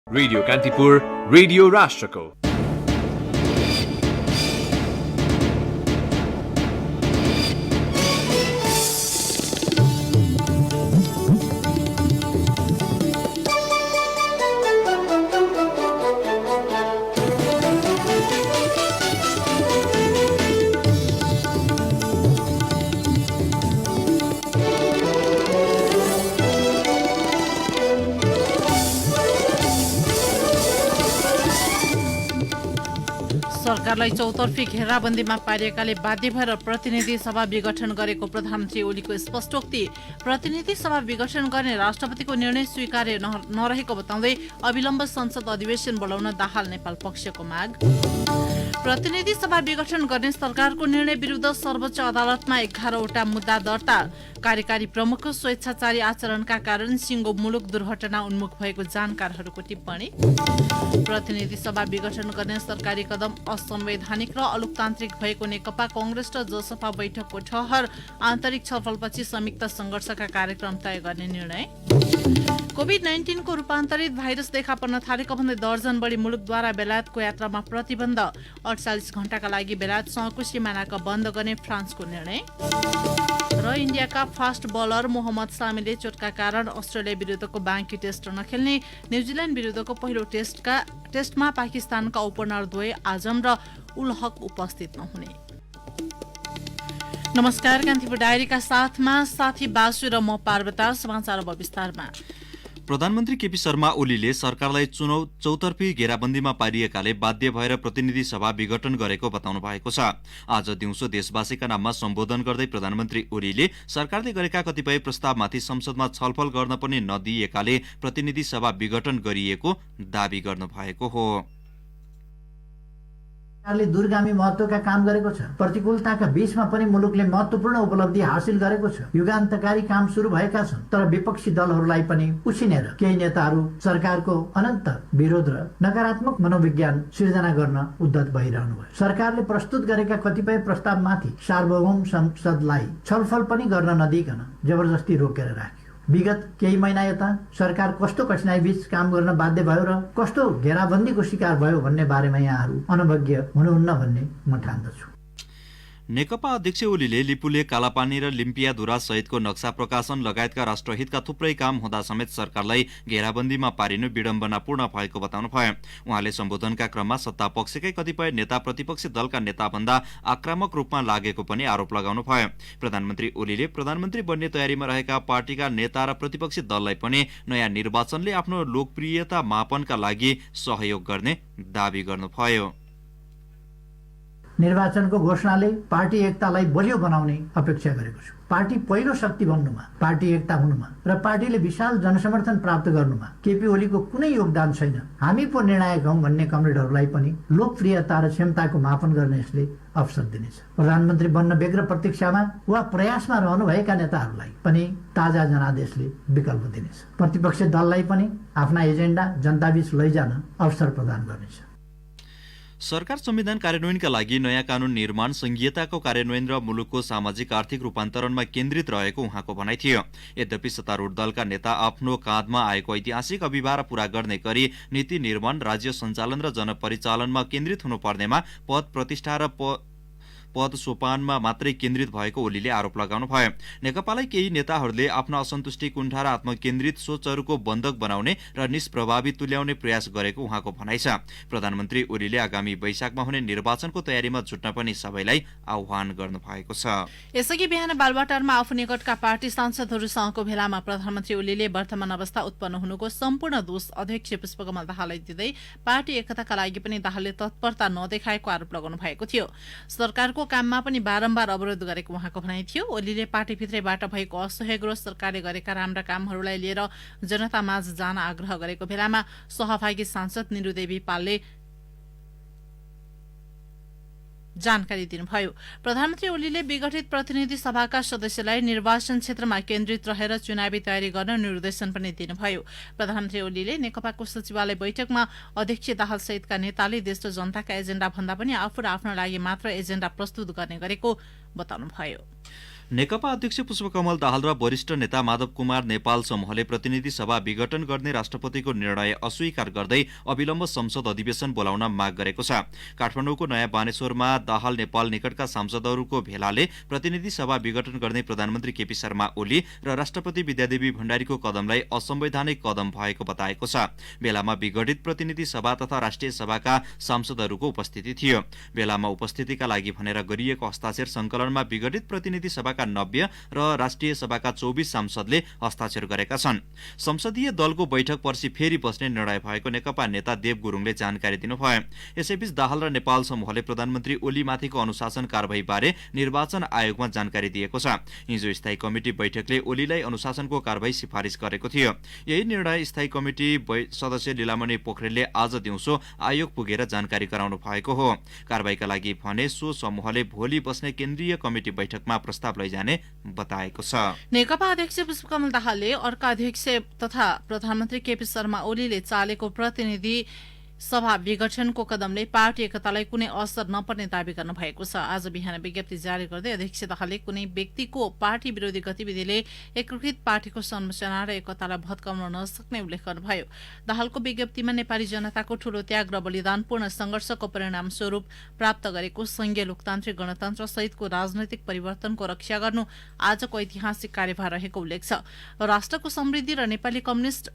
Radio Kantipur radio राष्ट्रको सरकारलाई चौतर्फी घेराबन्दीमा पारिएकाले बाध्य भएर प्रतिनिधि सभा विघटन गरेको प्रधानमन्त्री ओलीको स्पष्टोक्ति। प्रतिनिधि सभा विघटन गर्ने राष्ट्रपतिको निर्णय स्वीकार्य नरहेको बताउँदै अविलम्ब संसद अधिवेशन बोलाउन दाहाल नेपाल पक्षको माग। प्रतिनिधि सभा विघटन गर्ने सरकारको निर्णय विरुद्ध सर्वोच्च अदालतमा 11वटा मुद्दा दर्ता। कार्यकारी प्रमुखको स्वेच्छाचारी आचरणका कारण सिङ्गो मुलुक दुर्घटना उन्मुख भएको जानकारहरूको टिप्पणी। प्रतिनिधि सभा विघटन गर्ने सरकारी कदम असंवैधानिक र अलोकतान्त्रिक भएको नेकपा कांग्रेस र जसपा बैठकको ठहर। आन्तरिक छलफलपछि संयुक्त संघर्षका कार्यक्रम तय गर्ने निर्णय। कोभिड-19 को रूपान्तरित भाइरस देखा पर्न थालेको भन्दै दर्जन बढी मुलुकद्वारा बेलायतको यात्रामा प्रतिबन्ध। 48 घण्टाका लागि बेलायतसँगको सीमानाका बन्द गर्ने फ्रान्सको निर्णय। र इन्डियाका फास्ट बलर मोहम्मद सामीले चोटका कारण अस्ट्रेलिया विरुद्धको बाँकी टेस्ट नखेल्ने। न्यूजील्याण्ड विरुद्धको पहिलो टेस्टमा पाकिस्तानका ओपनर द्वय आजम र उल हक उपस्थित नहुने। नमस्कार, कान्तिपुर डायरीका साथमा साथी बासु र म पार्वता। समाचार अब विस्तारमा। प्रधानमन्त्री केपी शर्मा ओलीले सरकारलाई चौतर्फी घेराबन्दीमा पारिएकाले बाध्य भएर प्रतिनिधि सभा विघटन गरेको बताउनु भएको छ। आज दिउँसो देशवासीका नाममा सम्बोधन गर्दै प्रधानमन्त्री ओलीले सरकारले गरेका कतिपय प्रस्तावमाथि संसदमा छलफल गर्न पनि नदिएकाले प्रतिनिधि सभा विघटन गरिएको दावी गर्नु भएको हो। सरकारले दूरगामी महत्वका काम गरेको छ। प्रतिकूलताका बीचमा पनि मुलुकले महत्वपूर्ण उपलब्धि हासिल गरेको छ। युगान्तकारी काम सुरु भएका छन्, तर विपक्षी दलहरूलाई पनि उसिनेर केही नेताहरू सरकारको अनन्त विरोध र नकारात्मक मनोविज्ञान सिर्जना गर्न उद्धत भइरहनु भयो। सरकारले प्रस्तुत गरेका कतिपय प्रस्तावमाथि सार्वभौम संसदलाई छलफल पनि गर्न नदिइकन जबरजस्ती रोकेर राख्यो। विगत केही महिना यता सरकार कस्तो कठिनाई बीच काम गर्न बाध्य भयो र कस्तो घेराबन्दीको शिकार भयो भन्ने बारेमा यहाँहरू अनभिज्ञ हुनुहुन्न भन्ने म ठान्दछु। नेकपा अध्यक्ष ओलीले लिपुले, कालापानी र लिम्पियाधुरा सहितको नक्सा प्रकाशन लगायतका राष्ट्रहितका थुप्रै काम हुँदा समेत सरकारलाई घेराबन्दीमा पारिनु विडम्बनापूर्ण भएको बताउनु भयो। उहाँले सम्बोधनका क्रममा सत्ता पक्षकै कतिपय नेता प्रतिपक्षी दलका नेताभन्दा आक्रामक रूपमा लागेको पनि आरोप लगाउनु भयो। प्रधानमन्त्री ओलीले प्रधानमन्त्री बन्ने तयारीमा रहेका पार्टीका नेता र प्रतिपक्षी दललाई पनि नयाँ निर्वाचनले आफ्नो लोकप्रियता मापनका लागि सहयोग गर्ने दावी गर्नुभयो। निर्वाचनको घोषणाले पार्टी एकतालाई बलियो बनाउने अपेक्षा गरेको छु। पार्टी पहिलो शक्ति बन्नुमा, पार्टी एकता हुनुमा र पार्टीले विशाल जनसमर्थन प्राप्त गर्नुमा केपी ओलीको कुनै योगदान छैन। हामी पो निर्णायक हौं भन्ने कमरेडहरूलाई पनि लोकप्रियता र क्षमताको मापन गर्ने यसले अवसर दिनेछ। प्रधानमन्त्री बन्न व्यग्र प्रतीक्षामा वा प्रयासमा रहनुभएका नेताहरूलाई पनि ताजा जनादेशले विकल्प दिनेछ। प्रतिपक्षी दललाई पनि आफ्ना एजेन्डा जनताबीच लैजान अवसर प्रदान गर्नेछ। सरकार संविधान कार्यान्वयनका लागि नयाँ कानून निर्माण, संघीयताको कार्यान्वयन र मुलुकको सामाजिक आर्थिक रूपान्तरणमा केन्द्रित रहेको उहाँको भनाइ थियो। यद्यपि सत्तारूढ दलका नेता आफ्नो काँधमा आएको ऐतिहासिक अभिभार पूरा गर्ने गरी नीति निर्माण, राज्य सञ्चालन र जनपरिचालनमा केन्द्रित हुनुपर्नेमा पद प्रतिष्ठा र पद सोपानमा मात्रै केन्द्रित भएको ओलीले आरोप लगाउनु भयो। नेकपालाई केही नेताहरूले आफ्ना असन्तुष्टि, कुण्ठा र आत्मकेन्द्रित सोचहरूको बन्धक बनाउने र निष्प्रभावी तुल्याउने प्रयास गरेको उहाँको भनाइ छ। प्रधानमन्त्री ओलीले आगामी वैशाखमा हुने निर्वाचनको तयारीमा जुट्न पनि सबैलाई आह्वान गर्नु भएको छ। यसअघि बिहान बालुवाटारमा आफू निकटका पार्टी सांसदहरूसँगको भेलामा प्रधानमन्त्री ओलीले वर्तमान अवस्था उत्पन्न हुनुको सम्पूर्ण दोष अध्यक्ष पुष्पकमल दाहाललाई दिँदै पार्टी एकताका लागि पनि दाहालले तत्परता नदेखाएको आरोप लगाउनु भएको थियो। सरकारको काममा पनि बारम्बार अवरोध गरेको उहाँको भनाइ थियो। ओलीले पार्टीभित्रैबाट भएको असहयोग र सरकारले गरेका राम्रा कामहरूलाई लिएर जनतामाझ जान आग्रह गरेको बेलामा सहभागी सांसद निरुदेवी पालले जानकारी दिनुभयो। प्रधानमन्त्री ओलीले विघटित प्रतिनिधि सभाका सदस्यलाई निर्वाचन क्षेत्रमा केन्द्रित रहेर चुनावी तयारी गर्न निर्देशन पनि दिनुभयो। प्रधानमन्त्री ओलीले नेकपाको सचिवालय बैठकमा अध्यक्ष दाहाल सहितका नेताले देश र जनताका एजेण्डा भन्दा पनि आफू र आफ्नो लागि मात्र एजेण्डा प्रस्तुत गर्ने गरेको बताउनुभयो। नेकपा अध्यक्ष पुष्पकमल दाहाल र वरिष्ठ नेता माधव कुमार नेपाल समूहले प्रतिनिधि सभा विघटन गर्ने राष्ट्रपतिको निर्णय अस्वीकार गर्दै अविलम्ब संसद अधिवेशन बोलाउन माग गरेको छ। काठमाडौँको नयाँ बानेश्वरमा दाहाल नेपाल निकटका सांसदहरूको भेलाले प्रतिनिधि सभा विघटन गर्ने प्रधानमन्त्री केपी शर्मा ओली र राष्ट्रपति विद्यादेवी भण्डारीको कदमलाई असंवैधानिक कदम भएको बताएको छ। बेलामा विघटित प्रतिनिधि सभा तथा राष्ट्रिय सभाका सांसदहरूको उपस्थिति थियो। बेलामा उपस्थितिका लागि भनेर गरिएको हस्ताक्षर संकलनमा विघटित प्रतिनिधि सभाका 90 र राष्ट्रिय सभाका 24 सांसदले हस्ताक्षर गरेका छन्। संसदीय दलको बैठक पर्सि फेरि बस्ने निर्णय भएको नेकपा नेता देव गुरुङले जानकारी दिनुभयो। यसैबीच दाहाल र नेपाल समूहले प्रधानमन्त्री ओलीमाथिको अनुशासन कारबाहीबारे निर्वाचन आयोगमा जानकारी दिएको छ। हिजो स्थायी कमिटी बैठकले ओलीलाई अनुशासनको कारबाही सिफारिस गरेको थियो। यही निर्णय स्थायी कमिटी सदस्य लीलामणि पोखरेलले आज दिउँसो आयोग पुगेर जानकारी गराउनु भएको हो। कारबाहीका लागि भने सो समूहले भोलि बस्ने केन्द्रीय कमिटी बैठकमा प्रस्ताव लैजाने बताएको छ। नेकपा अध्यक्ष पुष्पकमल दाहालले अर्का अध्यक्ष तथा प्रधानमन्त्री केपी शर्मा ओलीले चालेको प्रतिनिधि सभा विघटनको कदमले पार्टी एकतालाई कुनै असर नपर्ने दावी गर्नु भएको छ। आज बिहान विज्ञप्ति जारी गर्दै अध्यक्ष दाहालले कुनै व्यक्तिको पार्टी विरोधी गतिविधिले एकीकृत पार्टीको संरचना र एकतालाई भत्काउन नसक्ने उल्लेख गर्नुभयो। दाहालको विज्ञप्तिमा नेपाली जनताको ठूलो त्याग र बलिदानपूर्ण संघर्षको परिणाम स्वरूप प्राप्त गरेको संघीय लोकतान्त्रिक गणतन्त्र सहितको राजनैतिक परिवर्तनको रक्षा गर्नु आजको ऐतिहासिक कार्यभार रहेको उल्लेख छ। राष्ट्रको समृद्धि र नेपाली कम्युनिष्ट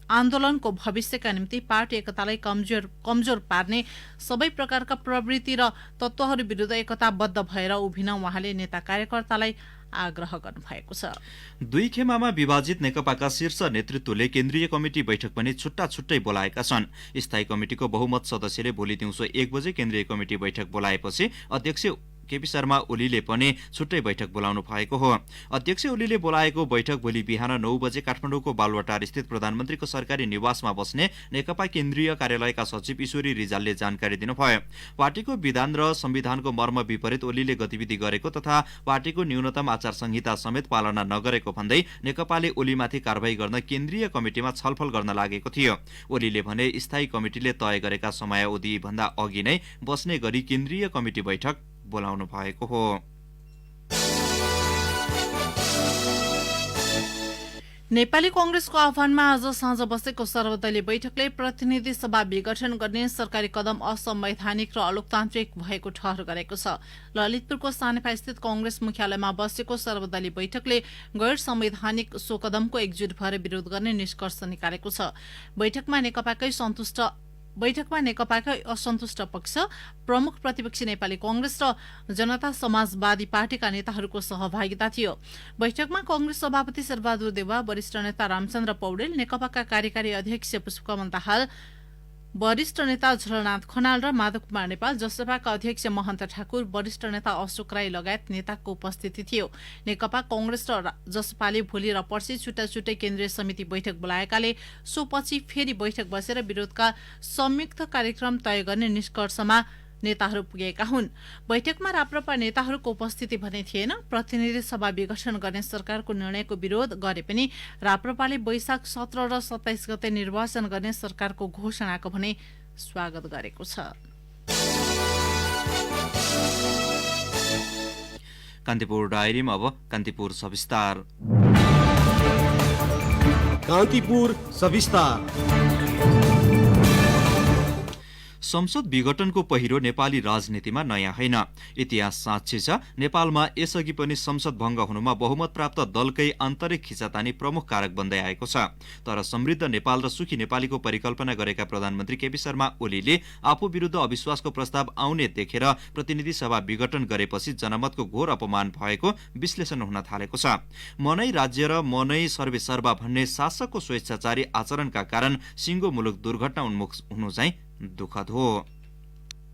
आन्दोलनको भविष्यका निम्ति पार्टी एकतालाई कमजोर पार्ने सबै प्रकारका प्रवृत्ति र तत्त्वहरू विरुद्ध एकताबद्ध भएर उभिन उहाँले नेता कार्यकर्तालाई आग्रह गर्नुभएको छ। दुई खेमामा विभाजित नेकपाका शीर्ष नेतृत्वले केन्द्रीय कमिटी बैठक पनि छुट्टा छुट्टै बोलाएका छन्। स्थायी कमिटिको बहुमत सदस्यले भोलि दिउँसो 1 बजे केन्द्रीय कमिटी बैठक बोलाएपछि अध्यक्ष केपी शर्मा ओलीले पनि छुट्टै बैठक बोलाउनु भएको हो। अध्यक्ष ओलीले बोलाएको बैठक भोलि बिहान 9 बजे काठमाडौँको बालुवाटार स्थित प्रधानमन्त्रीको सरकारी निवासमा बस्ने नेकपा केन्द्रीय कार्यालयका सचिव ईश्वरी रिजालले जानकारी दिनुभयो। पार्टीको विधान र संविधानको मर्म विपरीत ओलीले गतिविधि गरेको तथा पार्टीको न्यूनतम आचार संहिता समेत पालना नगरेको भन्दै नेकपाले ओलीमाथि कारबाही गर्न केन्द्रीय कमिटिमा छलफल गर्न लागेको थियो। ओलीले भने स्थायी कमिटिले तय गरेका समयावधि भन्दा अघि नै बस्ने गरी केन्द्रीय कमिटी बैठक बोलाउनु भएको हो। नेपाली कांग्रेसको आह्वानमा आज साँझ बसेको सर्वदलीय बैठकले प्रतिनिधि सभा विघटन गर्ने सरकारी कदम असंवैधानिक र अलोकतान्त्रिक भएको ठहर गरेको छ। ललितपुरको सानेपा स्थित कांग्रेस मुख्यालयमा बसेको सर्वदलीय बैठकले गैर संवैधानिक सो कदमको एकजुट भएर विरोध गर्ने निष्कर्ष निकालेको छ। बैठकमा नेकपाकै असन्तुष्ट पक्ष, प्रमुख प्रतिपक्षी नेपाली कांग्रेस र जनता समाजवादी पार्टीका नेताहरूको सहभागिता थियो। बैठकमा कांग्रेस सभापति शेरबहादुर देउवा, वरिष्ठ नेता रामचन्द्र पौडेल, नेकपाका कार्यकारी अध्यक्ष पुष्पकमल दाहाल, वरिष्ठ नेता झलनाथ खनाल र माधव कुमार नेपाल, जसपाका अध्यक्ष महन्त ठाकुर, वरिष्ठ नेता अशोक राई लगायत नेताको उपस्थिति थियो। नेकपा कांग्रेस र जसपाले भोलि र पर्सि छुट्टा छुट्टै केन्द्रीय समिति बैठक बोलाएकाले सोपछि फेरि बैठक बसेर विरोधका संयुक्त कार्यक्रम तय गर्ने निष्कर्षमा नेताहरू पुगेका हुन्। बैठकमा राप्रपा नेताहरूको उपस्थिति भने थिएन। प्रतिनिधि सभा विघटन गर्ने सरकारको निर्णयको विरोध गरे पनि राप्रपाले वैशाख 17 र 27 गते निर्वाचन गर्ने सरकारको घोषणाको भने स्वागत गरेको छ। कान्तिपुर डायरीमा अब कान्तिपुर सविस्तार। कान्तिपुर सविस्तार। संसद विघटनको पहिरो नेपाली राजनीतिमा नयाँ होइन। इतिहास साक्षी छ। नेपालमा यसअघि पनि संसद भंग हुनुमा बहुमत प्राप्त दलकै आन्तरिक खिचातानी प्रमुख कारक बन्दै आएको छ। तर समृद्ध नेपाल र सुखी नेपालीको परिकल्पना गरेका प्रधानमन्त्री केपी शर्मा ओलीले आफू विरुद्ध अविश्वासको प्रस्ताव आउने देखेर प्रतिनिधि सभा विघटन गरेपछि जनमतको घोर अपमान भएको विश्लेषण हुन थालेको छ। मनै राज्य र मनै सर्वेसर्वा भन्ने शासकको स्वेच्छाचारी आचरणका कारण सिङ्गो मुलुक दुर्घटना उन्मुख हुनु चाहिँ दुःखद हो।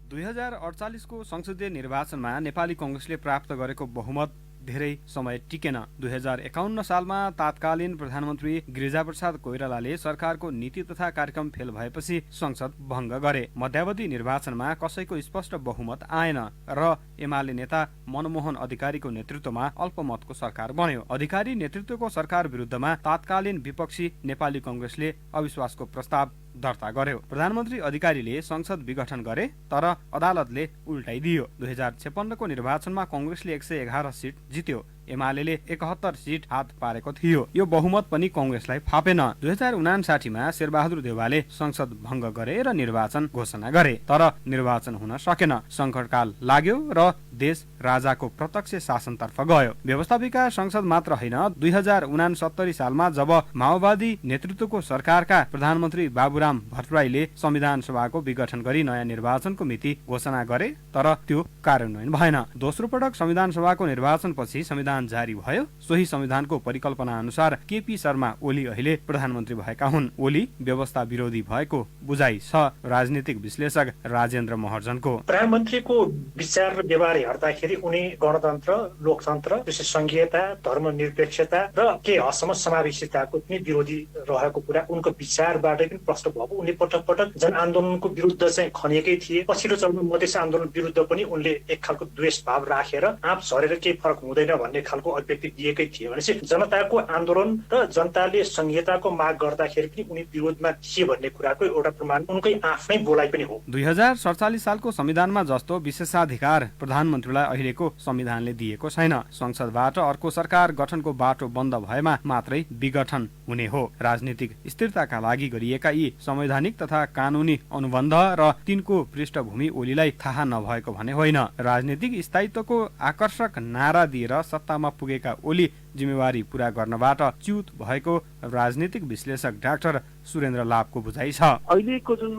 2048 को संसदीय निर्वाचनमा नेपाली कांग्रेसले प्राप्त गरेको बहुमत धेरै समय टिकेन। 2051 सालमा तत्कालीन प्रधानमन्त्री गिरिजाप्रसाद कोइरालाले सरकारको नीति तथा कार्यक्रम फेल भएपछि संसद भङ्ग गरे। मध्यावधि निर्वाचनमा कसैको स्पष्ट बहुमत आएन र एमाले नेता मनमोहन अधिकारीको नेतृत्वमा अल्पमतको सरकार बन्यो। अधिकारी नेतृत्वको सरकार विरुद्धमा तत्कालीन विपक्षी नेपाली कांग्रेसले अविश्वासको प्रस्ताव दर्ता गर्यो। प्रधानमन्त्री अधिकारीले संसद विघटन गरे तर अदालतले उल्टाइदियो। 2056 को निर्वाचनमा कांग्रेसले 111 सिट जित्यो। एमाले 71 सिट हात पारेको थियो। यो बहुमत पनि कांग्रेसलाई फापेन। 2059 मा शेरबहादुर देउवाले संसद भंग गरे र निर्वाचन घोषणा गरे, तर निर्वाचन हुन सकेन। संकटकाल लाग्यो र देश राजाको प्रत्यक्ष शासनतर्फ गयो। व्यवस्थापिका संसद मात्र होइन, 2069 सालमा जब माओवादी नेतृत्वको सरकारका प्रधानमन्त्री बाबुराम भट्टराईले संविधान सभाको विघटन गरी नयाँ निर्वाचनको मिति घोषणा गरे, तर त्यो कार्यान्वयन भएन। दोस्रो पटक संविधान सभाको निर्वाचनपछि संविधान जारी भयो। सोही संविधानको परिकल्पना अनुसार केपी शर्मा ओली अहिले प्रधानमन्त्री भएका हुन्। ओली व्यवस्था विरोधी भएको बुझाइ छ राजनीतिक विश्लेषक राजेन्द्र महर्जनको। प्रधानमन्त्रीको विचार र व्यवहार हेर्दाखेरि उनी गणतन्त्र, लोकतन्त्र, त्यसै संघीयता, धर्मनिरपेक्षता र के हदसम्म समावेशिताको पनि विरोधी रहेको कुरा उनको विचारबाटै पनि प्रश्न भएको। उनले पटक पटक जनआन्दोलनको विरुद्ध चाहिँ खनिएकै थिए। पछिल्लो चरणमा मधेस आन्दोलन विरुद्ध पनि उनले एक खालको द्वेष भाव राखेर आँप झरेर केही फरक हुँदैन भन्ने खालको अभिव्यक्ति दिएकै थिए। भनेपछि जनताको आन्दोलन र जनताले संघीयताको माग गर्दाखेरि पनि उनी विरोधमा थिए भन्ने कुराको एउटा प्रमाण उनकै आफ्नै बोलाइ पनि हो। 2047 सालको संविधानमा जस्तो विशेषाधिकार प्रधानमन्त्रीलाई अहिलेको संविधानले दिएको छैन। संसदबाट अर्को सरकार गठनको बाटो बन्द भएमा मात्रै विघटन हुने हो। राजनीतिक स्थिरताका लागि गरिएका यी संवैधानिक तथा कानूनी अनुबन्ध र तिनको पृष्ठभूमि ओलीलाई थाहा नभएको भने होइन। राजनीतिक स्थायित्वको आकर्षक नारा दिएर सत्तामा पुगेका ओली जिम्मेवारी पूरा गर्नबाट च्युत भएको राजनीतिक विश्लेषक डाक्टर सुरेन्द्र लाभको बुझाइ छ। अहिलेको जुन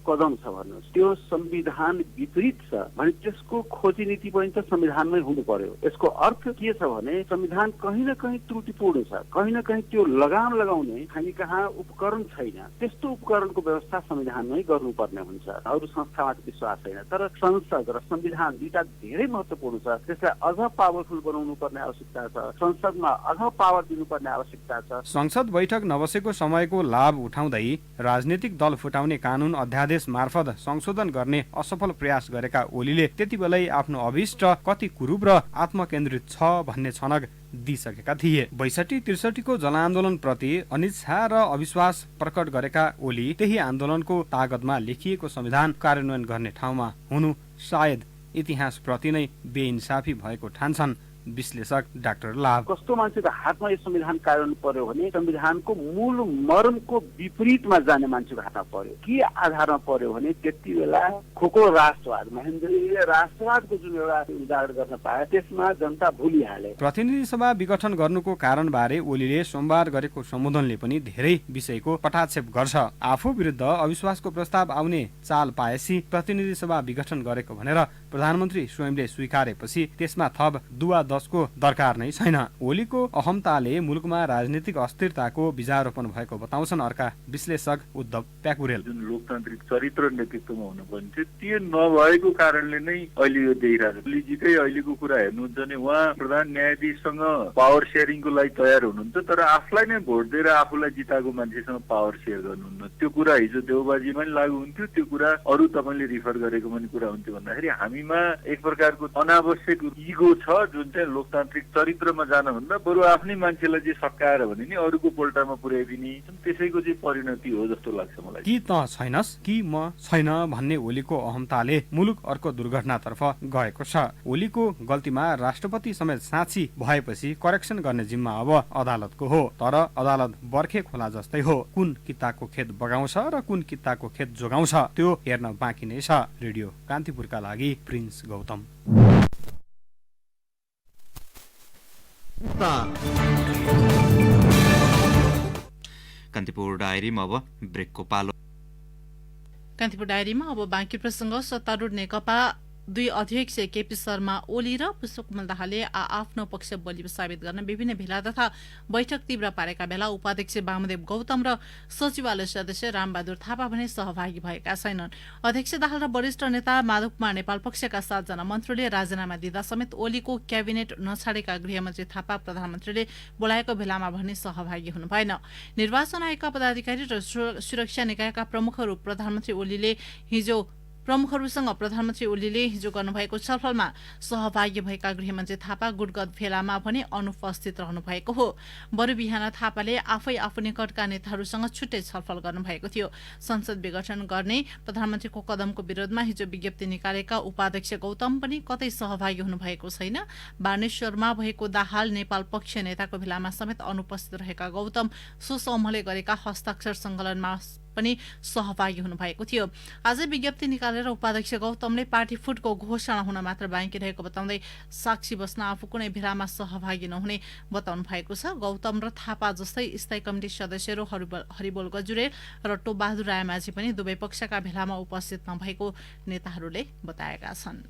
कदम छ भन्नुहोस् त्यो संविधान विपरीत छ भने त्यसको खोजी नीति पनि त संविधानमै हुनु पर्यो। यसको अर्थ के छ भने संविधान कहीँ न कहीँ त्रुटिपूर्ण छ, कहीँ न कहीँ त्यो लगाम लगाउने हामी कहाँ उपकरण छैन। त्यस्तो उपकरणको व्यवस्था संविधानमै गर्नुपर्ने हुन्छ। अरू संस्थामा विश्वास छैन, तर संसद र संविधान दुईटा धेरै महत्त्वपूर्ण छ। त्यसलाई अझ पावरफुल बनाउनु पर्ने आवश्यकता छ। संसदमा अझ पावर दिनुपर्ने आवश्यकता छ। संसद बैठक नबसेको समयको लाभ उठाउँदै राजनीतिक दल फुटाउने कानून अध्यादेश मार्फत संशोधन गर्ने असफल प्रयास गरेका ओलीले त्यति बेलै आफ्नो अभिष्ट कति कुरूप र आत्मकेन्द्रित छ भन्ने छनक दिइसकेका थिए। 62-63 को जनआन्दोलन प्रति अनिच्छा र अविश्वास प्रकट गरेका ओली त्यही आन्दोलनको तागतमा लेखिएको संविधान कार्यान्वयन गर्ने ठाउँमा हुनु सायद इतिहास प्रति नै बेइन्साफी भएको ठान्छन् विश्लेषक डाक्टर लाभ। कस्तो मान्छेको हातमा यो संविधान कार्यान्वयन पर्यो भने संविधानको मूल मर्मको विपरीतमा जाने मान्छेको हातमा पर्यो। के आधारमा पर्यो भने त्यति बेला खोको राष्ट्रवाद, महेन्द्रीय राष्ट्रवादको जुन एउटा उजागर गर्न पाए त्यसमा जनता भुलिहाले। प्रतिनिधि सभा विघटन गर्नुको कारण बारे ओलीले सोमबार गरेको सम्बोधनले पनि धेरै विषयको पटाक्षेप गर्छ। आफू विरुद्ध अविश्वासको प्रस्ताव आउने चाल पाएपछि प्रतिनिधि सभा विघटन गरेको भनेर प्रधानमन्त्री स्वयंले स्वीकारेपछि त्यसमा थप दुवा दशको दरकार नै छैन। ओलीको अहमताले मुलुकमा राजनीतिक अस्थिरताको बीजारोपण भएको बताउँछन् अर्का विश्लेषक उद्धव प्याकुरेल। जुन लोकतान्त्रिक चरित्र नेतृत्वमा हुनुपर्ने थियो त्यो नभएको कारणले नै अहिले यो देखिरहेको छ। ओलीजीकै अहिलेको कुरा हेर्नुहुन्छ भने उहाँ प्रधान न्यायाधीशसँग पावर सेयरिङको लागि तयार हुनुहुन्छ, तर आफूलाई नै भोट दिएर आफूलाई जिताएको मान्छेसँग पावर सेयर गर्नुहुन्न। त्यो कुरा हिजो देउबाजीमा पनि लागू हुन्थ्यो, त्यो कुरा अरू तपाईँले रिफर गरेको पनि कुरा हुन्थ्यो। भन्दाखेरि हामीमा एक प्रकारको अनावश्यक इगो छ जुन चाहिँ लोकतान्त्रिक चरित्रमा जानुभन्दा बरु आफ्नै मान्छेलाई चाहिँ सकाएर भने नि अरूको पोल्टामा पुर्याइदिने त्यसैको चाहिँ परिणति हो जस्तो लाग्छ मलाई। कि त छैनस् कि म छैन भन्ने ओलीको अहमताले मुलुक अर्को दुर्घटनातर्फ गएको छ। ओलीको गल्तीमा राष्ट्रपति समेत साक्षी भएपछि करेक्सन गर्ने जिम्मा अब अदालतको हो, तर अदालत बर्खे खोला जस्तै हो। कुन किताको खेत बगाउँछ र कुन किताको खेत जोगाउँछ त्यो हेर्न बाँकी नै छ। रेडियो कान्तिपुरका लागि प्रिन्स गौतम। कान्तिपुर डायरीमा अब ब्रेकको पालो। कान्तिपुर डायरीमा अब बाँकी प्रसङ्ग। सत्तारूढ नेकपा दुई अध्यक्ष केपी शर्मा ओली र पुष्पकमल दाहालले आफ्नो पक्ष बलियो साबित गर्न विभिन्न भेला तथा बैठक तीव्र पारेका बेला उपाध्यक्ष वामदेव गौतम र सचिवालय सदस्य रामबहादुर थापा भने सहभागी भएका छैनन्। अध्यक्ष दाहाल र वरिष्ठ नेता माधव कुमार नेपाल पक्षका 7 जना मन्त्रीले राजीनामा दिँदा समेत ओलीको क्याबिनेट नछाडेका गृहमन्त्री थापा प्रधानमन्त्रीले बोलाएको भेलामा भने सहभागी हुनु भएन। निर्वाचन आयोगका पदाधिकारी र सुरक्षा निकायका प्रमुखहरू प्रधानमन्त्री ओलीले हिजो प्रमुखहरूसँग प्रधानमन्त्री ओलीले हिजो गर्नुभएको छलफलमा सहभागी भएका गृहमन्त्री थापा गुटगत भेलामा भने अनुपस्थित रहनु भएको हो। बरु बिहान थापाले आफै आफू निकटका नेताहरूसँग छुट्टै छलफल गर्नुभएको थियो। संसद विघटन गर्ने प्रधानमन्त्रीको कदमको विरोधमा हिजो विज्ञप्ति निकालेका उपाध्यक्ष गौतम पनि कतै सहभागी हुनुभएको छैन। बानेश्वरमा भएको दाहाल नेपाल पक्ष नेताको भेलामा समेत अनुपस्थित रहेका गौतम सो समूहले गरेका हस्ताक्षर संकलनमा पनि सहभागी हुनुभएको थियो। आज विज्ञप्ति निकालेर उपाध्यक्ष गौतमले पार्टी फुटको घोषणा हुन मात्र बाँकी रहेको बताउँदै साक्षी बस्न आफू कुनै भेलामा सहभागी नहुने बताउनु भएको छ। गौतम र थापा जस्तै स्थायी कमिटी सदस्यहरू हरिबोल गजुरेल र टोपबहादुर रायमाझी पनि दुवै पक्षका भेलामा उपस्थित नभएको नेताहरूले बताएका छन्।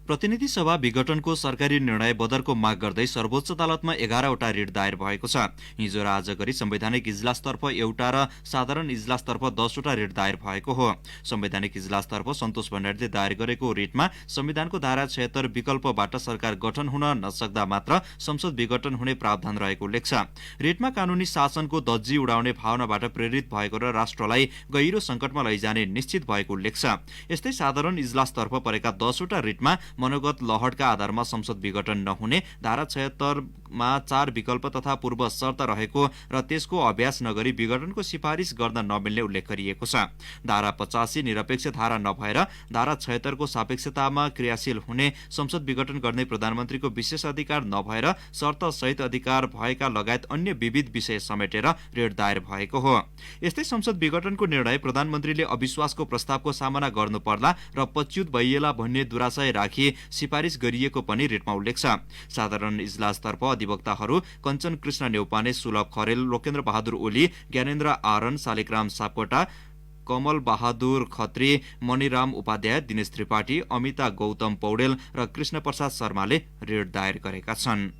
प्रतिनिधि सभा विघटनको सरकारी निर्णय बदरको माग गर्दै सर्वोच्च अदालतमा 11वटा रिट दायर भएको छ। हिजो र आज गरी संवैधानिक इजलासतर्फ एउटा र साधारण इजलासतर्फ 10वटा रिट दायर भएको हो। संवैधानिक इजलासतर्फ सन्तोष भण्डारीले दायर गरेको रिटमा संविधानको धारा 76 विकल्पबाट सरकार गठन हुन नसक्दा मात्र संसद विघटन हुने प्रावधान रहेको लेख्छ। रिटमा कानूनी शासनको धज्जी उडाउने भावनाबाट प्रेरित भएको र राष्ट्रलाई गहिरो संकटमा लैजाने निश्चित भएको लेख्छ। यस्तै साधारण इजलासतर्फ परेका 10वटा रिटमा मनोगत लहरका आधारमा संसद विघटन नहुने, धारा 76मा 4 विकल्प तथा पूर्व शर्त रहेको र त्यसको अभ्यास नगरी विघटनको सिफारिस गर्न नमिल्ने उल्लेख गरिएको छ। धारा 85 निरपेक्ष धारा नभएर धारा 76 को सापेक्षतामा क्रियाशील हुने, संसद विघटन गर्ने प्रधानमन्त्रीको विशेष अधिकार नभएर शर्त सहित अधिकार भएका लगायत अन्य विविध विषय समेटेर रिट दायर भएको हो। यस्तै संसद विघटनको निर्णय प्रधानमन्त्रीले अविश्वासको प्रस्तावको सामना गर्नुपर्ला र पच्युत भइएला भन्ने दुराशय राखी सिफारिस गरिएको पनि रिटमा उल्लेख छ। साधारण इजलासतर्फ अधिवक्ताहरू कञ्चन कृष्ण नेउपाने, सुलभ खरेल, लोकेन्द्र बहादुर ओली, ज्ञानेन्द्र आरन, शालिग्राम सापकोटा, कमल बहादुर खत्री, मणिराम उपाध्याय, दिनेश त्रिपाठी, अमिता गौतम पौडेल र कृष्ण प्रसाद शर्माले रिट दायर गरेका छन्।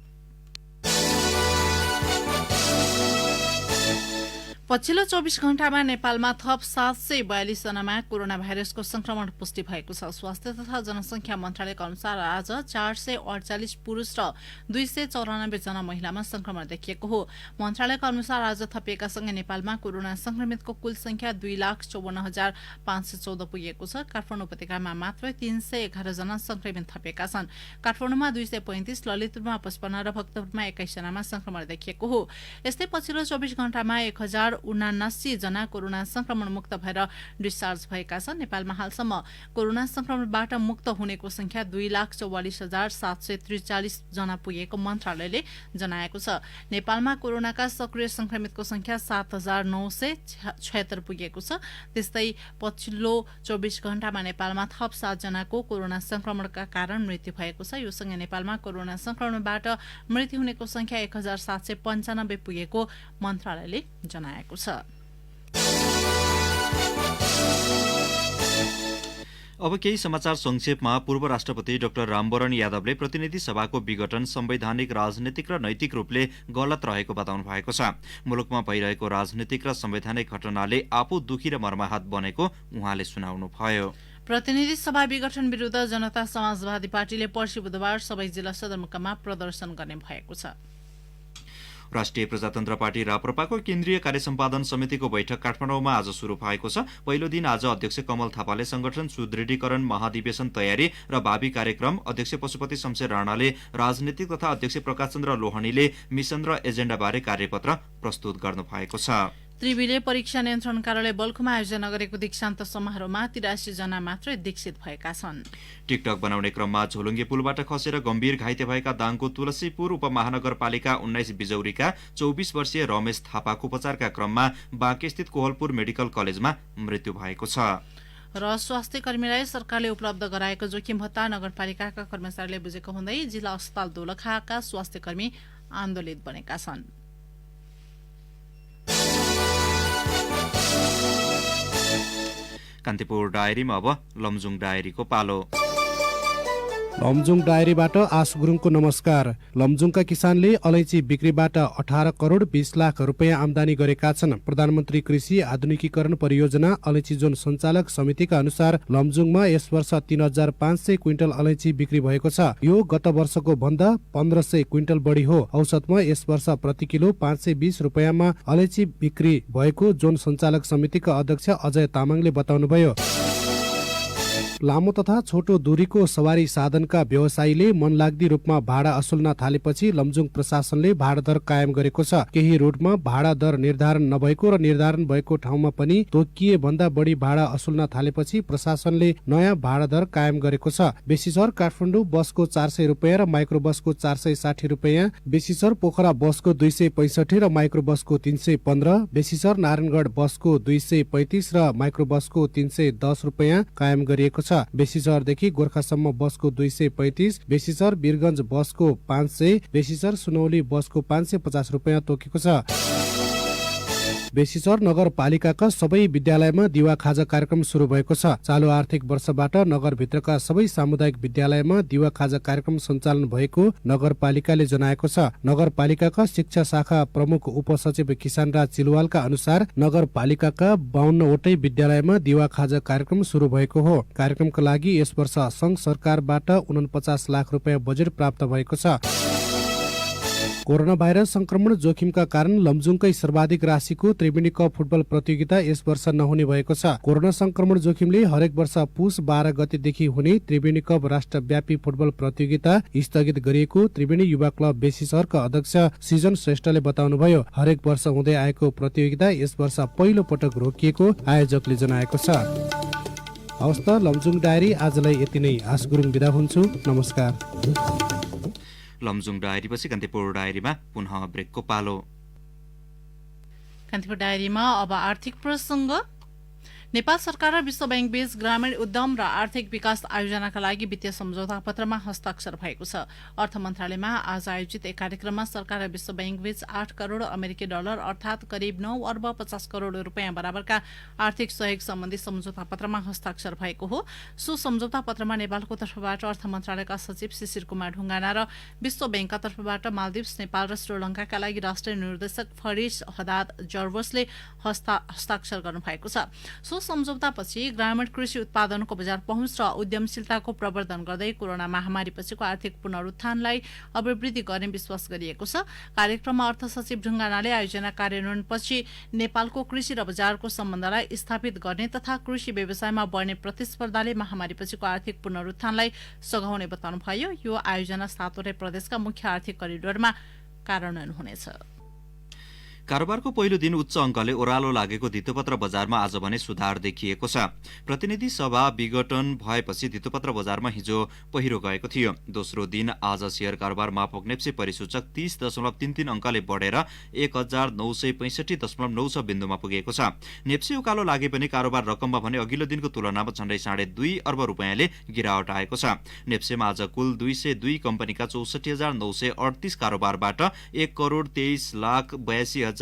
पछिल्लो 24 घण्टामा नेपालमा थप 742 जनामा कोरोना भाइरसको संक्रमण पुष्टि भएको छ। स्वास्थ्य तथा जनसंख्या मन्त्रालयका अनुसार आज 448 पुरुष र 294 जना महिलामा संक्रमण देखिएको हो। मन्त्रालयका अनुसार आज थपिएका सँगै नेपालमा कोरोना संक्रमितको कुल संख्या 2,54,514 पुगेको छ। काठमाडौँ उपत्यकामा मात्र 311 जना संक्रमित थपिएका छन्। काठमाडौँमा 235, ललितपुरमा 55 र भक्तपुरमा 21 जनामा संक्रमण देखिएको हो। यस्तै पछिल्लो 24 घण्टामा 1079 जना कोरोना संक्रमण मुक्त भएर डिस्चार्ज भएका छन्। नेपालमा हालसम्म कोरोना संक्रमणबाट मुक्त हुनेको संख्या 2,44,743 जना पुगेको मन्त्रालयले जनाएको छ। नेपालमा कोरोनाका सक्रिय संक्रमितको संख्या 7,976 पुगेको छ। त्यस्तै पछिल्लो 24 घण्टामा नेपालमा थप 7 जनाको कोरोना संक्रमणका कारण मृत्यु भएको छ। यो सँगै नेपालमा कोरोना संक्रमणबाट मृत्यु हुनेको संख्या 1,795 पुगेको मन्त्रालयले जनाएको छ। अब केही समाचार संक्षेपमा। पूर्व राष्ट्रपति डाक्टर रामवरण यादवले प्रतिनिधि सभाको विघटन संवैधानिक, राजनीतिक र नैतिक रूपले गलत रहेको बताउनु भएको छ। मुलुकमा भइरहेको राजनीतिक र संवैधानिक घटनाले आफू दुखी र मर्माहत बनेको उहाँले सुनाउनु भयो। प्रतिनिधि सभा विघटन विरुद्ध जनता समाजवादी पार्टीले पर्सि बुधबार सबै जिल्ला सदरमुकाममा प्रदर्शन गर्ने भएको छ। राष्ट्रिय प्रजातन्त्र पार्टी राप्रपाको केन्द्रीय कार्यसम्पादन समितिको बैठक काठमाडौँमा आज सुरु भएको छ। पहिलो दिन आज अध्यक्ष कमल थापाले संगठन सुदृढीकरण महाधिवेशन तयारी र भावी कार्यक्रम, अध्यक्ष पशुपति शमशेर राणाले राजनीतिक तथा अध्यक्ष प्रकाशचन्द्र लोहनीले मिशन र एजेण्डाबारे कार्यपत्र प्रस्तुत गर्नु भएको छ। त्रिवीले परीक्षा नियन्त्रण कार्यालय बल्खुमा आयोजना गरेको दीक्षान्त समारोहमा 83 जना मात्रै दीक्षित भएका छन्। टिकटक बनाउने क्रममा झोलुङ्गे पुलबाट खसेर गम्भीर घाइते भएका दाङको तुलसीपुर उपमहानगरपालिका 19 बिजौरीका 24 वर्षीय रमेश थापाको उपचारका क्रममा बाँकेस्थित कोहलपुर मेडिकल कलेजमा मृत्यु भएको छ। र स्वास्थ्य कर्मीलाई सरकारले उपलब्ध गराएको जोखिम भत्ता नगरपालिकाका कर्मचारीले बुझेको हुँदै जिल्ला अस्पताल दोलखाका स्वास्थ्य कर्मी आन्दोलित बनेका छन्। कान्तिपुर डायरीमा अब लमजुङ डायरीको पालो। लमजुङ डायरीबाट आस गुरुङको नमस्कार। लमजुङका किसानले अलैँची बिक्रीबाट 18 करोड 20 लाख रुपियाँ आमदानी गरेका छन्। प्रधानमन्त्री कृषि आधुनिकीकरण परियोजना अलैँची जोन सञ्चालक समितिका अनुसार लमजुङमा यस वर्ष 3500 क्विन्टल अलैँची बिक्री भएको छ। यो गत वर्षको भन्दा 1500 क्विन्टल बढी हो। औसतमा यस वर्ष प्रति किलो 520 रुपियाँमा अलैँची बिक्री भएको जोन सञ्चालक समितिका अध्यक्ष अजय तामाङले बताउनुभयो। लामो तथा छोटो दूरीको सवारी साधनका व्यवसायीले मनलाग्दी रूपमा भाडा असुल्न थालेपछि लमजुङ प्रशासनले भाडा दर कायम गरेको छ। केही रूटमा भाडा दर निर्धारण नभएको र निर्धारण भएको ठाउँमा पनि तोकिए भन्दा बढी भाडा असुल्न थालेपछि प्रशासनले नयाँ भाडा दर कायम गरेको छ। बेसीसर काठमाडौँ बसको 400 रुपियाँ र माइक्रो बसको 460 रुपियाँ, बेसीसर पोखरा बसको 265 र माइक्रो बसको 315, बेसीसर नारायणगढ बसको 235 र माइक्रो बसको 310 रुपियाँ कायम गरिएको छ। बेसीसरदेखि गोर्खासम्म बसको 235, बेसीसर वीरगञ्ज बसको 500, बेसीसर सुनौली बसको 550 रुपियाँ तोकेको छ। बेसीसर नगरपालिकाका सबै विद्यालयमा दिवा खाजा कार्यक्रम सुरु भएको छ। चालु आर्थिक वर्षबाट नगरभित्रका सबै सामुदायिक विद्यालयमा दिवा खाजा कार्यक्रम सञ्चालन भएको नगरपालिकाले जनाएको छ। नगरपालिकाका शिक्षा शाखा प्रमुख उपसचिव किसानराज चिलवालका अनुसार नगरपालिकाका 52 वटै विद्यालयमा दिवा खाजा कार्यक्रम सुरु भएको हो। कार्यक्रमका लागि यस वर्ष संघ सरकारबाट 49 लाख रुपियाँ बजेट प्राप्त भएको छ। कोरोना भाइरस संक्रमण जोखिमका कारण लमजुङकै सर्वाधिक राशिको त्रिवेणी कप फुटबल प्रतियोगिता यस वर्ष नहुने भएको छ। कोरोना संक्रमण जोखिमले हरेक वर्ष पुस 12 गतेदेखि हुने त्रिवेणी कप राष्ट्रव्यापी फुटबल प्रतियोगिता स्थगित गरिएको त्रिवेणी युवा क्लब बेसीसरका अध्यक्ष सृजन श्रेष्ठले बताउनुभयो। हरेक वर्ष हुँदै आएको प्रतियोगिता यस वर्ष पहिलो पटक रोकिएको आयोजकले जनाएको छ। हवस् त लमजुङ डायरी आजलाई यति नै। आस गुरुङ बिदा हुन्छु। नमस्कार। लमजुङ डायरीपछि कान्तिपुर डायरीमा पुनः ब्रेकको पालो। कान्तिपुर डायरीमा अब आर्थिक प्रसङ्ग। नेपाल सरकार र विश्व बैंक बीच ग्रामीण उद्यम र आर्थिक विकास आयोजनाका लागि वित्तीय सम्झौता पत्रमा हस्ताक्षर भएको छ। अर्थ मन्त्रालयमा आज आयोजित एक कार्यक्रममा सरकार र विश्व बैंक बीच 8 करोड अमेरिकी डलर अर्थात करिब 9 अर्ब 50 करोड रुपियाँ बराबरका आर्थिक सहयोग सम्बन्धी सम्झौता पत्रमा हस्ताक्षर भएको हो। सो सम्झौता पत्रमा नेपालको तर्फबाट अर्थ मन्त्रालयका सचिव शिशिर कुमार ढुङ्गाना र विश्व बैंकका तर्फबाट मालदिप्स, नेपाल र श्रीलङ्काका लागि राष्ट्रिय निर्देशक फरिस हदाद जर्वसले हस्ताक्षर गर्नुभएको छ। सो सम्झौतापछि ग्रामीण कृषि उत्पादनको बजार पहुँच र उद्यमशीलताको प्रवर्धन गर्दै कोरोना महामारीपछिको आर्थिक पुनरुत्थानलाई अभिवृद्धि गर्ने विश्वास गरिएको छ। कार्यक्रममा अर्थ सचिव ढुङ्गानाले आयोजना कार्यान्वयनपछि नेपालको कृषि र बजारको सम्बन्धलाई स्थापित गर्ने तथा कृषि व्यवसायमा बढ्ने प्रतिस्पर्धाले महामारीपछिको आर्थिक पुनरुत्थानलाई सघाउने बताउनुभयो। यो आयोजना 7 प्रदेशका मुख्य आर्थिक करिडोरमा कार्यान्वयन हुनेछ। कारोबारको पहिलो दिन उच्च अङ्कले ओह्रालो लागेको धितोपत्र बजारमा आज भने सुधार देखिएको छ। प्रतिनिधि सभा विघटन भएपछि धितोपत्र बजारमा हिजो पहिरो गएको थियो। दोस्रो दिन आज शेयर कारोबार मापक नेप्से परिसूचक 30.33 अङ्कले बढेर 1965.96 बिन्दुमा पुगेको छ। नेप्से उकालो लागे पनि कारोबार रकममा भने अघिल्लो दिनको तुलनामा झण्डै 2.5 अर्ब रुपियाँले गिरावट आएको छ। नेप्सेमा आज कुल 202 कम्पनीका 64,938 कारोबारबाट 1 करोड 23,82,482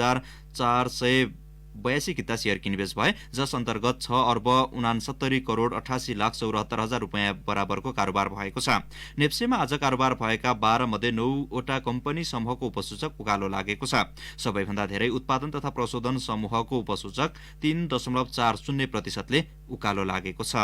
किता शेयर किनिबेच भए, जस अन्तर्गत 6 अर्ब 69 करोड 88,74,000 रुपियाँ बराबरको कारोबार भएको छ। नेप्सेमा आज कारोबार भएका 12 मध्ये 9 वटा कम्पनी समूहको उपसूचक उकालो लागेको छ। सबैभन्दा धेरै उत्पादन तथा प्रशोधन समूहको उपसूचक 3.40% उकालो लागेको छ।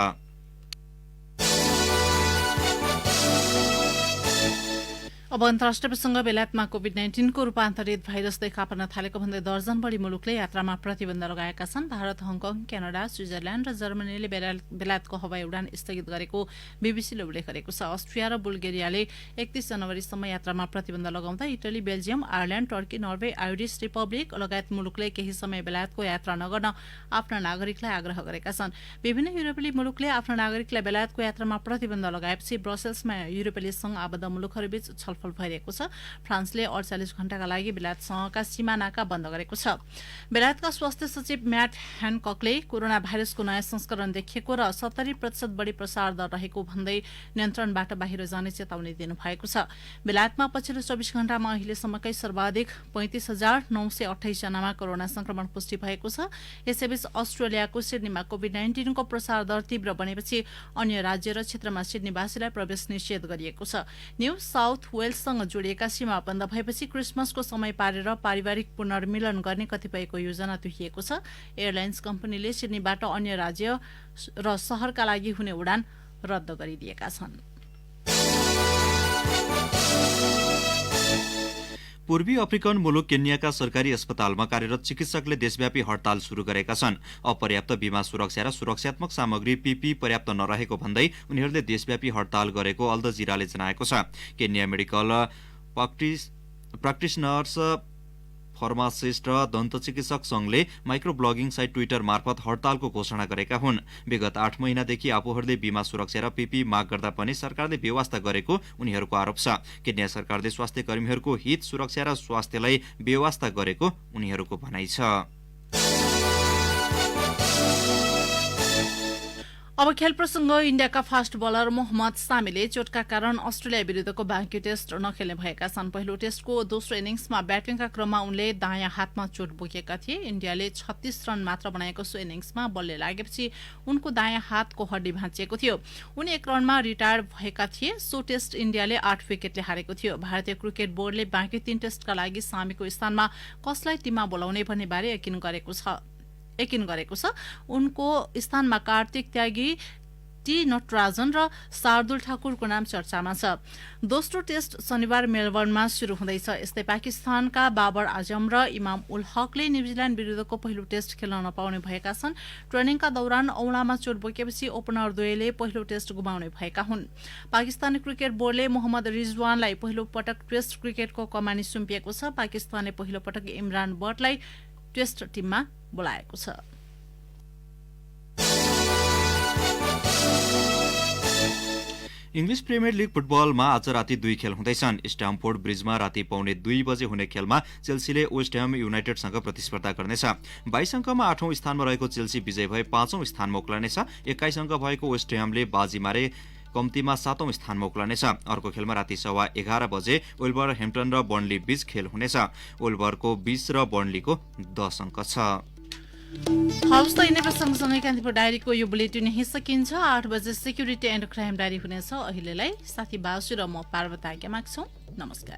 अब अन्तर्राष्ट्रिय प्रसङ्ग। बेलायतमा कोभिड-19 को रूपान्तरित भाइरस देखा पर्न थालेको भन्दै दर्जन बढी मुलुकले यात्रामा प्रतिबन्ध लगाएका छन्। भारत, हङकङ, क्यानाडा, स्विजरल्याण्ड र जर्मनीले बेलायतको हवाई उडान स्थगित गरेको बीबीसीले उल्लेख गरेको छ। अस्ट्रिया र बुल्गेरियाले 31 जनवरीसम्म यात्रामा प्रतिबन्ध लगाउँदा Italy, Belgium, Ireland, Turkey, Norway, iris Republic लगायत मुलुकले केही समय बेलायतको यात्रा नगर्न आफ्ना नागरिकलाई आग्रह गरेका छन्। विभिन्न युरोपेली मुलुकले आफ्ना नागरिकलाई बेलायतको यात्रामा प्रतिबन्ध लगाएपछि ब्रसेल्समा युरोपेली संघ आबद्ध मुलुकहरूबीच छलफल छलफल भइरहेको छ। फ्रान्सले 48 घण्टाका लागि बेलायतसँगका सीमा नाका बन्द गरेको छ। बेलायतका स्वास्थ्य सचिव म्याट ह्यानककले कोरोना भाइरसको नयाँ संस्करण देखिएको र 70% बढी प्रसार दर रहेको भन्दै नियन्त्रणबाट बाहिर जाने चेतावनी दिनुभएको छ। बेलायतमा पछिल्लो 24 घण्टामा अहिलेसम्मकै सर्वाधिक 35,928 जनामा कोरोना संक्रमण पुष्टि भएको छ। यसैबीच अस्ट्रेलियाको सिडनीमा कोभिड-19 को प्रसार दर तीव्र बनेपछि अन्य राज्य र क्षेत्रमा सिडनीवासीलाई प्रवेश निषेध गरिएको छ। न्यू साउथ वेल्ससँग जोडिएका सीमा बन्द भएपछि क्रिसमसको समय पारेर पारिवारिक पुनर्मिलन गर्ने कतिपयको योजना तुहिएको छ। एयरलाइन्स कम्पनीले सिडनीबाट अन्य राज्य र शहरका लागि हुने उडान रद्द गरिदिएका छन्। पूर्वी अफ्रिकन मुलुक केन्याका सरकारी अस्पतालमा कार्यरत चिकित्सकले देशव्यापी हडताल शुरू गरेका छन्। अपर्याप्त बीमा सुरक्षा र सुरक्षात्मक सामग्री पीपी पर्याप्त नरहेको भन्दै उनीहरूले देशव्यापी हडताल गरेको अल जजिराले जनाएको छ। केन्या मेडिकल प्र्याक्टिसनर्स फार्मासिस्ट र दन्त चिकित्सक संघले माइक्रो ब्लगिङ साइट ट्विटर मार्फत हडतालको घोषणा गरेका हुन्। विगत 8 महिनादेखि आफूहरूले बीमा सुरक्षा र पीपी माग गर्दा पनि सरकारले व्यवस्था गरेको उनीहरूको आरोप छ। केन्या सरकारले स्वास्थ्य कर्मीहरूको हित सुरक्षा र स्वास्थ्यलाई व्यवस्था गरेको उनीहरूको भनाइ छ। अब खेल प्रसंग। इन्डियाका फास्ट बलर मोहम्मद सामीले चोटका कारण अस्ट्रेलिया विरुद्धको बाँकी टेस्ट नखेल्ने भएका छन्। पहिलो टेस्टको दोस्रो इनिङ्समा ब्याटिङका क्रममा उनले दायाँ हातमा चोट बोकेका थिए। इन्डियाले 36 रन मात्र बनाएको सो इनिङ्समा बलले लागेपछि उनको दायाँ हातको हड्डी भाँचिएको थियो। उनी 1 रनमा रिटायर भएका थिए। सो टेस्ट इन्डियाले 8 विकेटले हारेको थियो। भारतीय क्रिकेट बोर्डले बाँकी 3 टेस्टका लागि सामीको स्थानमा कसलाई टिममा बोलाउने भन्ने बारे यकिन गरेको छ। उनको स्थानमा कार्तिक त्यागी, टी नटराजन र शार्दुल ठाकुरको नाम चर्चामा छ। दोस्रो टेस्ट शनिबार मेलबर्नमा शुरू हुँदैछ। यस्तै पाकिस्तानका बाबर आजम र इमाम उल हकले न्यूजील्याण्ड विरुद्धको पहिलो टेस्ट खेल्न नपाउने भएका छन्। ट्रेनिङका दौरान औंलामा चोट बोकेपछि ओपनर द्वयले पहिलो टेस्ट गुमाउने भएका हुन्। पाकिस्तानी क्रिकेट बोर्डले मोहम्मद रिजवानलाई पहिलो पटक टेस्ट क्रिकेटको कमानी सुम्पिएको छ। पाकिस्तानले पहिलो पटक इमरान बटलाई टेस्ट टिममा बोलाएको छ। इङ्ग्लिस प्रिमियर लिग फुटबलमा आज राति 2 खेल हुँदैछन्। स्ट्यामफोर्ड ब्रिजमा राति 1:15 बजे हुने खेलमा चेल्सीले वेस्ट ह्याम युनाइटेडसँग प्रतिस्पर्धा गर्नेछ। 22 अङ्कमा 8औं स्थानमा रहेको चेल्सी विजय भए 5औं स्थानमा उक्लनेछ। 21 अङ्क भएको वेस्ट ह्यामले बाजी मारे कम्तीमा 7औं स्थानमा उक्लनेछ। अर्को खेलमा राति 11:15 बजे वुल्भर हेम्पटन र बर्नली बीच खेल हुनेछ। वुल्भरको 20 र बर्नलीको 10 अङ्क छ। हवस् त यिनै प्रसङ्गसँगै कान्तिपुर डायरीको यो बुलेटिन यही सकिन्छ। 8 बजे सेक्युरिटी एन्ड क्राइम डायरी हुनेछ। अहिलेलाई साथी बासु र म पार्वता आज्ञा माग्छौं। नमस्कार।